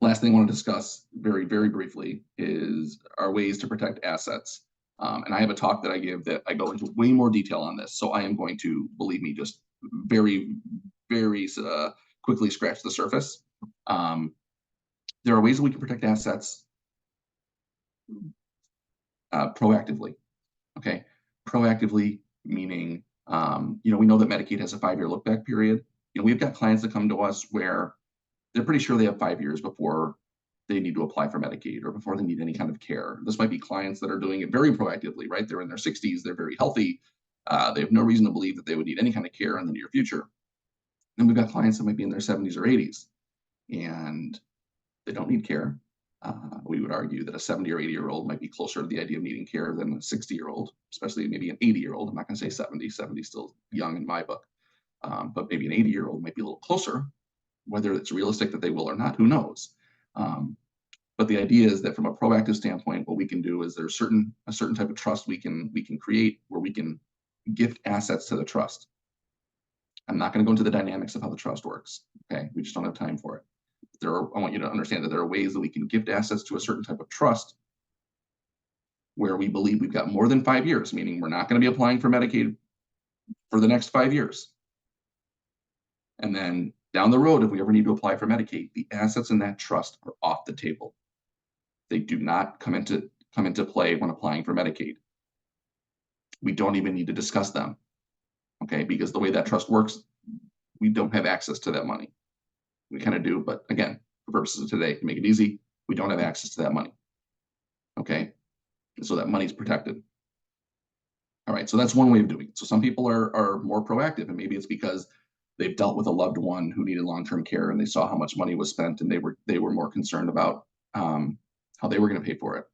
Last thing I want to discuss very, very briefly is our ways to protect assets. And I have a talk that I give that I go into way more detail on this. So I am going to, believe me, just very, very quickly scratch the surface. There are ways that we can protect assets proactively, okay? Proactively meaning, we know that Medicaid has a 5-year look-back period. We've got clients that come to us where they're pretty sure they have 5 years before they need to apply for Medicaid or before they need any kind of care. This might be clients that are doing it very proactively, right? They're in their 60s, they're very healthy. They have no reason to believe that they would need any kind of care in the near future. Then we've got clients that might be in their 70s or 80s and they don't need care. We would argue that a 70 or 80-year-old might be closer to the idea of needing care than a 60-year-old, especially maybe an 80-year-old. I'm not going to say 70. 70 is still young in my book. But maybe an 80-year-old might be a little closer. Whether it's realistic that they will or not, who knows? But the idea is that from a proactive standpoint, what we can do is there's a certain type of trust we can create where we can gift assets to the trust. I'm not going to go into the dynamics of how the trust works. Okay, we just don't have time for it. I want you to understand that there are ways that we can gift assets to a certain type of trust where we believe we've got more than 5 years, meaning we're not going to be applying for Medicaid for the next 5 years. And then down the road, if we ever need to apply for Medicaid, the assets in that trust are off the table. They do not come into play when applying for Medicaid. We don't even need to discuss them, okay? Because the way that trust works, we don't have access to that money. We kind of do, but again, for purposes of today, to make it easy, we don't have access to that money, okay? And so that money's protected. All right, so that's one way of doing it. So some people are more proactive, and maybe it's because they've dealt with a loved one who needed long-term care and they saw how much money was spent and they were more concerned about how they were going to pay for it,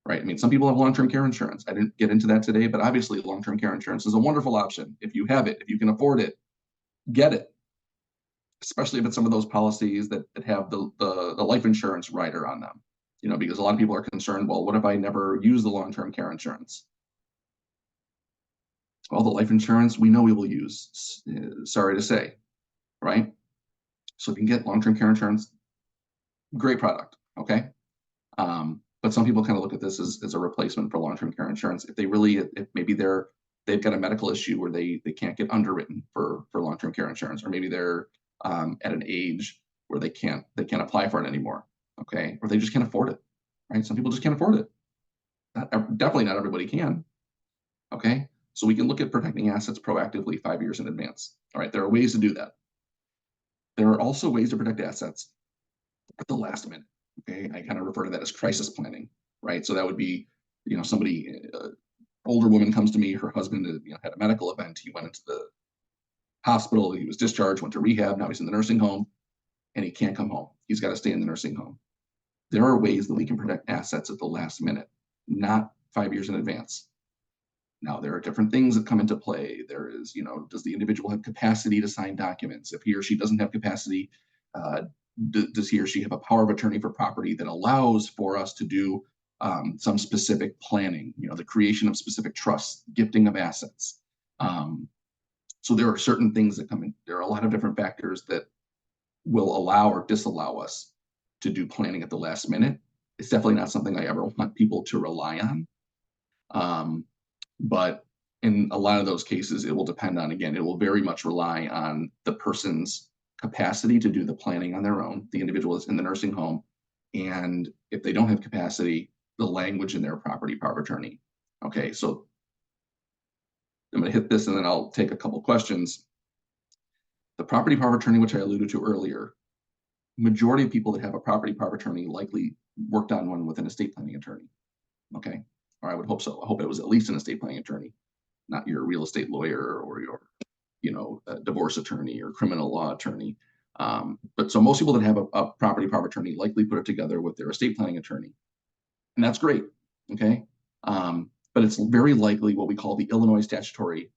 right? I mean, some people have long-term care insurance. I didn't get into that today, but obviously long-term care insurance is a wonderful option. If you have it, if you can afford it, get it, especially if it's some of those policies that have the life insurance rider on them. You know, because a lot of people are concerned, well, what if I never use the long-term care insurance? Well, the life insurance we know we will use, sorry to say, right? So if you can get long-term care insurance, great product, okay? But some people kind of look at this as a replacement for long-term care insurance. If they really, if maybe they've got a medical issue where they can't get underwritten for long-term care insurance, or maybe they're at an age where they can't apply for it anymore, okay? Or they just can't afford it, right? Some people just can't afford it. Definitely not everybody can, okay? So we can look at protecting assets proactively 5 years in advance. All right, there are ways to do that. There are also ways to protect assets at the last minute. Okay, I kind of refer to that as crisis planning, right? So that would be, you know, somebody, older woman comes to me, her husband, had a medical event. He went into the hospital, he was discharged, went to rehab, now he's in the nursing home, and he can't come home. He's got to stay in the nursing home. There are ways that we can protect assets at the last minute, not 5 years in advance. Now, there are different things that come into play. There is, does the individual have capacity to sign documents? If he or she doesn't have capacity, does he or she have a power of attorney for property that allows for us to do some specific planning, the creation of specific trusts, gifting of assets. So there are certain things that come in. There are a lot of different factors that will allow or disallow us to do planning at the last minute. It's definitely not something I ever want people to rely on. But in a lot of those cases, it will depend on, again, it will very much rely on the person's capacity to do the planning on their own, the individual is in the nursing home. And if they don't have capacity, the language in their property power of attorney. Okay, so I'm going to hit this and then I'll take a couple questions. The property power of attorney, which I alluded to earlier, majority of people that have a property power of attorney likely worked on one with an estate planning attorney. Okay, or I would hope so. I hope it was at least an estate planning attorney, not your real estate lawyer or your, divorce attorney or criminal law attorney. But so most people that have a property power of attorney likely put it together with their estate planning attorney. And that's great, okay? But it's very likely what we call the Illinois statutory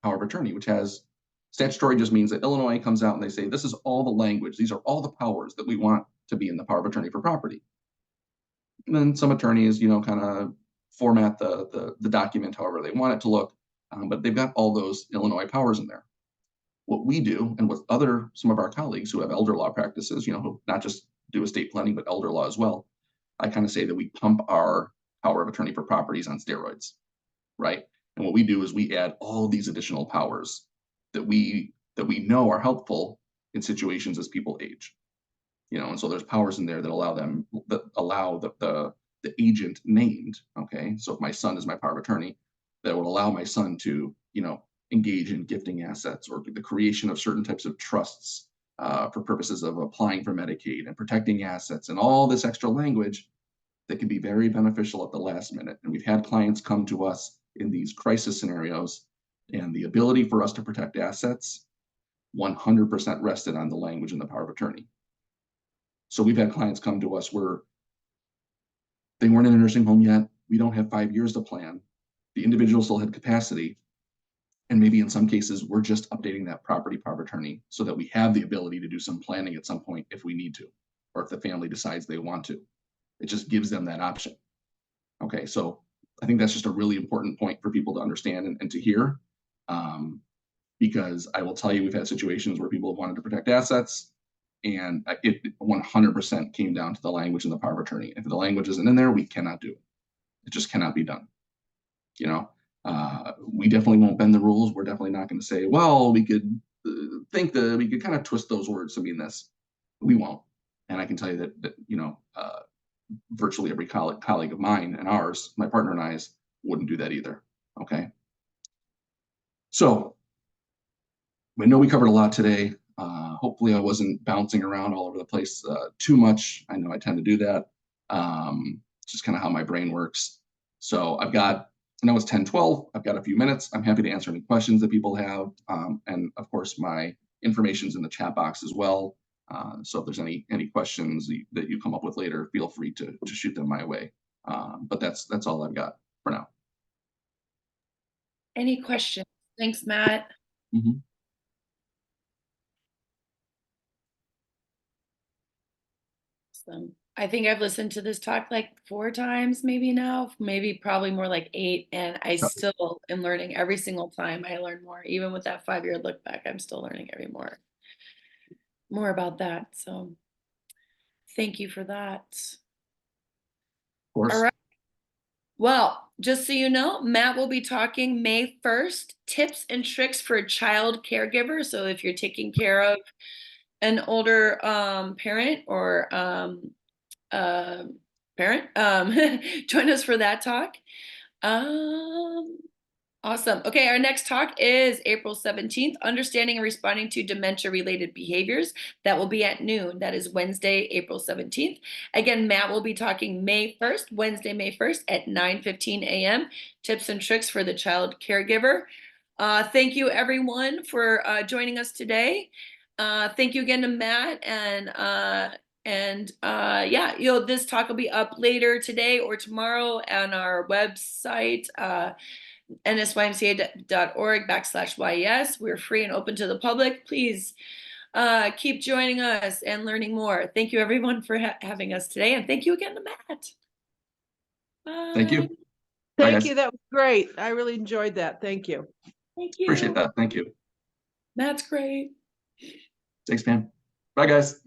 power of attorney, which has, statutory just means that Illinois comes out and they say, this is all the language, these are all the powers that we want to be in the power of attorney for property. And then some attorneys, kind of format the document however they want it to look, but they've got all those Illinois powers in there. What we do, and what some of our colleagues who have elder law practices, who not just do estate planning, but elder law as well, I kind of say that we pump our power of attorney for properties on steroids, right? And what we do is we add all these additional powers that we know are helpful in situations as people age. And so there's powers in there that allow the agent named, okay? So if my son is my power of attorney, that would allow my son to, engage in gifting assets or the creation of certain types of trusts for purposes of applying for Medicaid and protecting assets and all this extra language that can be very beneficial at the last minute. And we've had clients come to us in these crisis scenarios, and the ability for us to protect assets 100% rested on the language in the power of attorney. So we've had clients come to us where they weren't in a nursing home yet. We don't have 5 years to plan. The individual still had capacity. And maybe in some cases, we're just updating that property power of attorney so that we have the ability to do some planning at some point if we need to, or if the family decides they want to. It just gives them that option. Okay, so I think that's just a really important point for people to understand and to hear. Because I will tell you, we've had situations where people have wanted to protect assets, and it 100% came down to the language in the power of attorney. If the language isn't in there, we cannot do it. It just cannot be done. We definitely won't bend the rules. We're definitely not going to say, well, we could we could kind of twist those words to mean this. We won't. And I can tell you that virtually every colleague of mine and ours, my partner and I's, wouldn't do that either. Okay. So I know we covered a lot today. Hopefully I wasn't bouncing around all over the place too much. I know I tend to do that. Just kind of how my brain works. So I know it's 10:12. I've got a few minutes. I'm happy to answer any questions that people have. And of course, my information's in the chat box as well. So if there's any questions that you come up with later, feel free to shoot them my way. But that's all I've got for now. Any questions? Thanks, Matt. Mm-hmm. Awesome. I think I've listened to this talk like 4 times maybe now, maybe probably more like 8, and I still am learning every single time I learn more. Even with that 5-year look back, I'm still learning more about that. So thank you for that. Of course. All right. Well, just so you know, Matt will be talking May 1st, tips and tricks for a child caregiver. So if you're taking care of an older parent or uh, parent, join us for that talk. Awesome. Okay, our next talk is April 17th, Understanding and Responding to Dementia-Related Behaviors. That will be at noon. That is Wednesday, April 17th. Again, Matt will be talking May 1st, Wednesday, May 1st at 9:15 a.m. Tips and tricks for the child caregiver. Thank you, everyone, for joining us today. Thank you again to Matt yeah, this talk will be up later today or tomorrow on our website, nsymca.org/YES. We're free and open to the public. Please keep joining us and learning more. Thank you, everyone, for having us today. And thank you again to Matt. Bye. Thank you. Bye, Thank guys. you. That was great. I really enjoyed that. Thank you. Thank you. Appreciate that. Thank you. Matt's great. Thanks, man. Bye, guys.